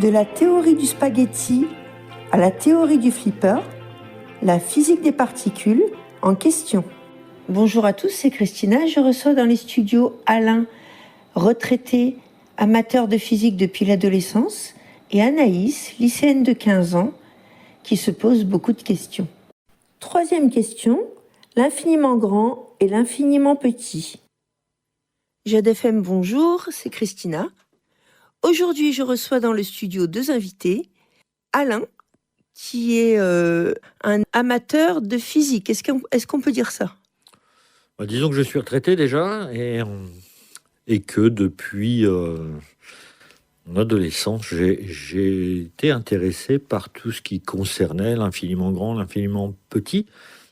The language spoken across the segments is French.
De la théorie du spaghetti à la théorie du flipper, la physique des particules en question. Bonjour à tous, c'est Christina. Je reçois dans les studios Alain, retraité, amateur de physique depuis l'adolescence, et Anaïs, lycéenne de 15 ans, qui se pose beaucoup de questions. Troisième question, l'infiniment grand et l'infiniment petit. Jade FM, bonjour, c'est Christina. Aujourd'hui, je reçois dans le studio deux invités. Alain, qui est un amateur de physique. Est-ce qu'on peut dire ça ? Disons que je suis retraité déjà et que depuis mon adolescence, j'ai été intéressé par tout ce qui concernait l'infiniment grand, l'infiniment petit.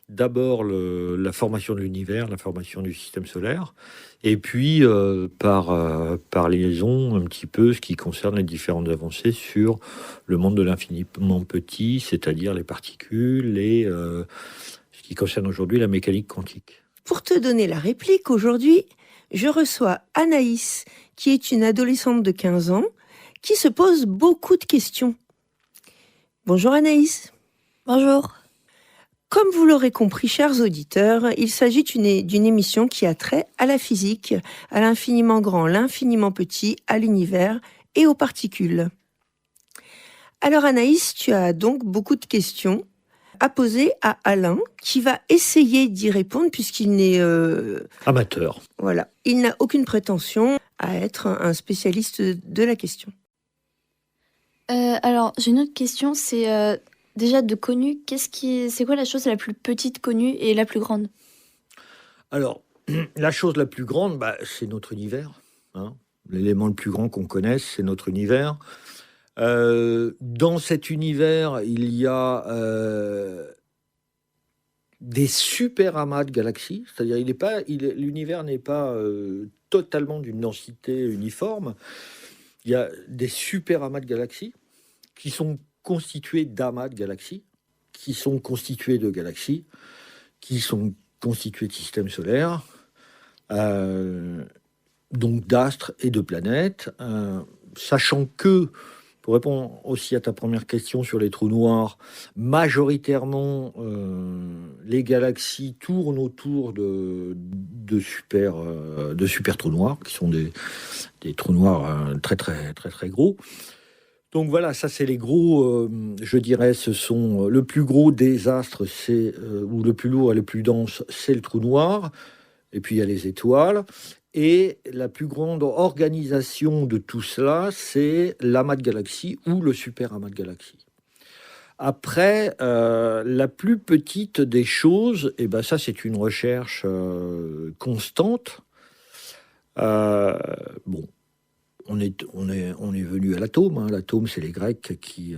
D'abord la formation de l'univers, la formation du système solaire, et puis par liaison un petit peu ce qui concerne les différentes avancées sur le monde de l'infiniment petit, c'est-à-dire les particules et ce qui concerne aujourd'hui la mécanique quantique. Pour te donner la réplique, aujourd'hui, je reçois Anaïs, qui est une adolescente de 15 ans, qui se pose beaucoup de questions. Bonjour Anaïs. Bonjour. Comme vous l'aurez compris, chers auditeurs, il s'agit d'une émission qui a trait à la physique, à l'infiniment grand, l'infiniment petit, à l'univers et aux particules. Alors Anaïs, tu as donc beaucoup de questions à poser à Alain, qui va essayer d'y répondre puisqu'il n'est... amateur. Voilà, il n'a aucune prétention à être un spécialiste de la question. Alors, j'ai une autre question, c'est déjà de connu, c'est quoi la chose la plus petite connue et la plus grande ? Alors, la chose la plus grande, c'est notre univers. L'élément le plus grand qu'on connaisse, c'est notre univers. Dans cet univers, il y a des super amas de galaxies, c'est-à-dire l'univers n'est pas totalement d'une densité uniforme. Il y a des super amas de galaxies qui sont constitués d'amas de galaxies, qui sont constitués de galaxies, qui sont constitués de systèmes solaires, donc d'astres et de planètes, sachant que, pour répondre aussi à ta première question sur les trous noirs, majoritairement, les galaxies tournent autour de super trous noirs, qui sont des trous noirs très, très, très, très gros. Donc voilà, ça c'est les gros, je dirais, ce sont le plus gros des astres, ou le plus lourd et le plus dense, c'est le trou noir. Et puis il y a les étoiles. Et la plus grande organisation de tout cela, c'est l'amas de galaxies ou le super amas de galaxies. Après, la plus petite des choses, ça c'est une recherche constante. On est venu à l'atome. L'atome, c'est les Grecs qui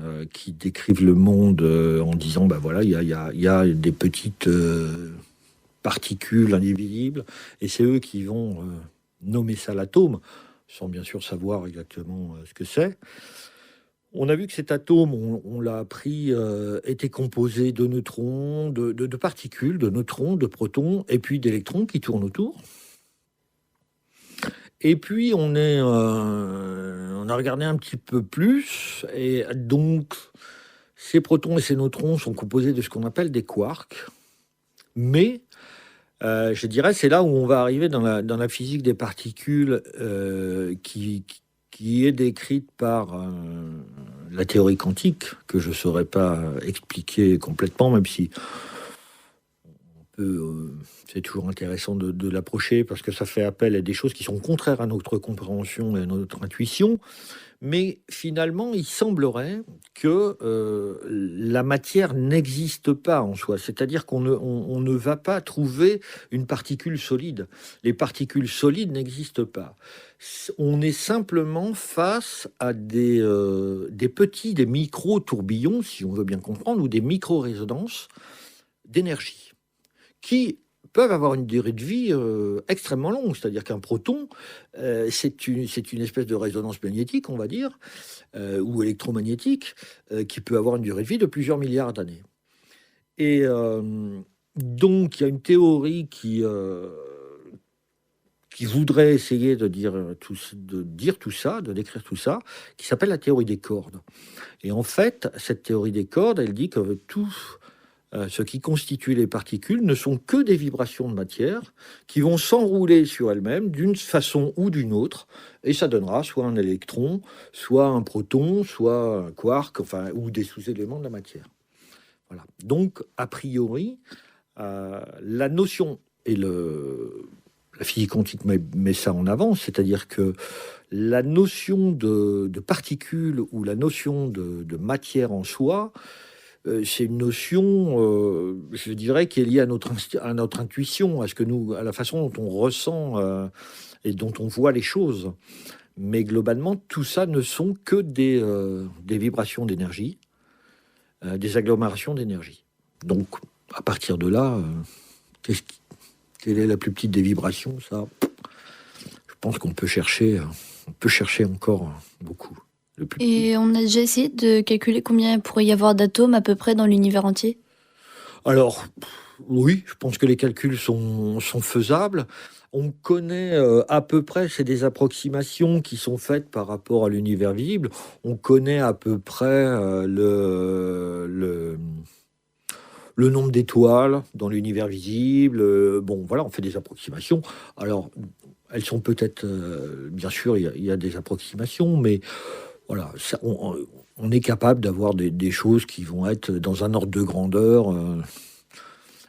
décrivent le monde en disant, il y a des petites particules indivisibles, et c'est eux qui vont nommer ça l'atome, sans bien sûr savoir exactement ce que c'est. On a vu que cet atome, on l'a appris, était composé de neutrons, de particules, de neutrons, de protons, et puis d'électrons qui tournent autour. Et puis, on a regardé un petit peu plus, et donc, ces protons et ces neutrons sont composés de ce qu'on appelle des quarks. Mais, je dirais, c'est là où on va arriver dans la physique des particules qui est décrite par la théorie quantique, que je ne saurais pas expliquer complètement, même si c'est toujours intéressant de l'approcher parce que ça fait appel à des choses qui sont contraires à notre compréhension et à notre intuition. Mais finalement, il semblerait que la matière n'existe pas en soi. C'est-à-dire qu'on ne va pas trouver une particule solide. Les particules solides n'existent pas. On est simplement face à des micro-tourbillons, si on veut bien comprendre, ou des micro-résonances d'énergie, qui peuvent avoir une durée de vie extrêmement longue. C'est-à-dire qu'un proton, c'est une espèce de résonance magnétique, on va dire, ou électromagnétique, qui peut avoir une durée de vie de plusieurs milliards d'années. Et donc, il y a une théorie qui qui voudrait essayer de dire tout ça, de décrire tout ça, qui s'appelle la théorie des cordes. Et en fait, cette théorie des cordes, elle dit que tout ce qui constitue les particules ne sont que des vibrations de matière qui vont s'enrouler sur elles-mêmes d'une façon ou d'une autre, et ça donnera soit un électron, soit un proton, soit un quark, ou des sous-éléments de la matière. Voilà. Donc, a priori, la notion et la physique quantique met ça en avant, c'est-à-dire que la notion de particules ou la notion de matière en soi, c'est une notion, je dirais, qui est liée à notre intuition, à la façon dont on ressent et dont on voit les choses. Mais globalement, tout ça ne sont que des vibrations d'énergie, des agglomérations d'énergie. Donc, à partir de là, quelle est la plus petite des vibrations? Ça, je pense qu'on peut chercher encore beaucoup. Et on a déjà essayé de calculer combien il pourrait y avoir d'atomes à peu près dans l'univers entier? Alors, oui, je pense que les calculs sont faisables. On connaît à peu près, c'est des approximations qui sont faites par rapport à l'univers visible. On connaît à peu près le nombre d'étoiles dans l'univers visible. Bon, voilà, on fait des approximations. Alors, elles sont peut-être, bien sûr, il y a des approximations, mais voilà, on est capable d'avoir des choses qui vont être dans un ordre de grandeur.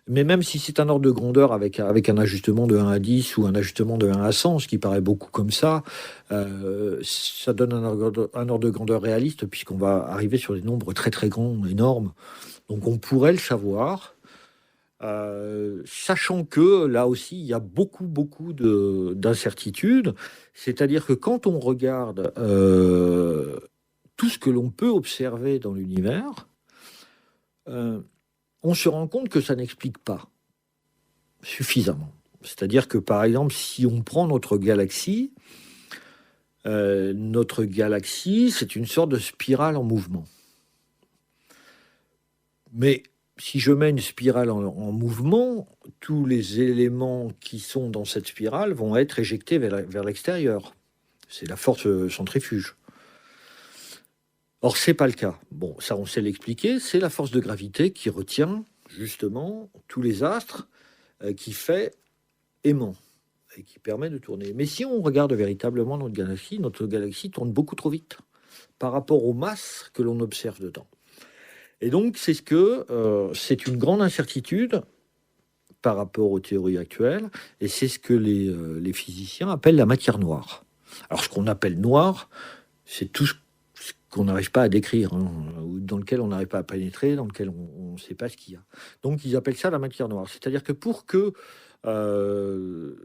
Mais même si c'est un ordre de grandeur avec un ajustement de 1 à 10 ou un ajustement de 1 à 100, ce qui paraît beaucoup comme ça donne un ordre de grandeur réaliste, puisqu'on va arriver sur des nombres très très grands, énormes. Donc on pourrait le savoir, sachant que là aussi il y a beaucoup d'incertitudes. C'est-à-dire que quand on regarde tout ce que l'on peut observer dans l'univers, on se rend compte que ça n'explique pas suffisamment. C'est-à-dire que, par exemple, si on prend notre galaxie, c'est une sorte de spirale en mouvement. Mais si je mets une spirale en mouvement, tous les éléments qui sont dans cette spirale vont être éjectés vers l'extérieur. C'est la force centrifuge. Or, c'est pas le cas. Bon, ça, on sait l'expliquer. C'est la force de gravité qui retient, justement, tous les astres, qui fait aimant et qui permet de tourner. Mais si on regarde véritablement notre galaxie tourne beaucoup trop vite par rapport aux masses que l'on observe dedans. Et donc, c'est une grande incertitude par rapport aux théories actuelles, et c'est ce que les physiciens appellent la matière noire. Alors, ce qu'on appelle noir, c'est tout ce qu'on n'arrive pas à décrire, ou dans lequel on n'arrive pas à pénétrer, dans lequel on ne sait pas ce qu'il y a. Donc, ils appellent ça la matière noire. C'est-à-dire que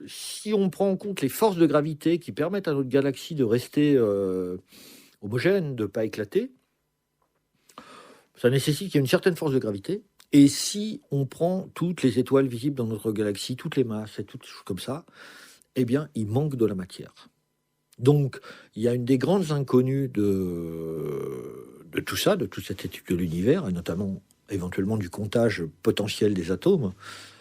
si on prend en compte les forces de gravité qui permettent à notre galaxie de rester homogène, de ne pas éclater, ça nécessite qu'il y ait une certaine force de gravité. Et si on prend toutes les étoiles visibles dans notre galaxie, toutes les masses et toutes les choses comme ça, eh bien, il manque de la matière. Donc, il y a une des grandes inconnues de tout ça, de toute cette étude de l'univers, et notamment, éventuellement, du comptage potentiel des atomes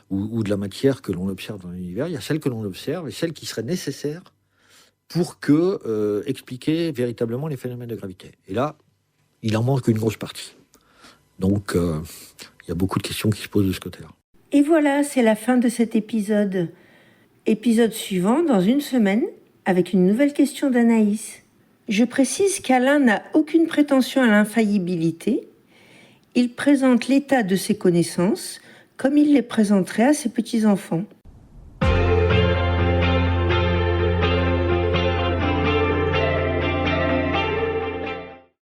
ou de la matière que l'on observe dans l'univers. Il y a celle que l'on observe et celle qui serait nécessaire pour expliquer véritablement les phénomènes de gravité. Et là, il en manque une grosse partie. Donc, il y a beaucoup de questions qui se posent de ce côté-là. Et voilà, c'est la fin de cet épisode. Épisode suivant, dans une semaine, avec une nouvelle question d'Anaïs. Je précise qu'Alain n'a aucune prétention à l'infaillibilité. Il présente l'état de ses connaissances comme il les présenterait à ses petits-enfants.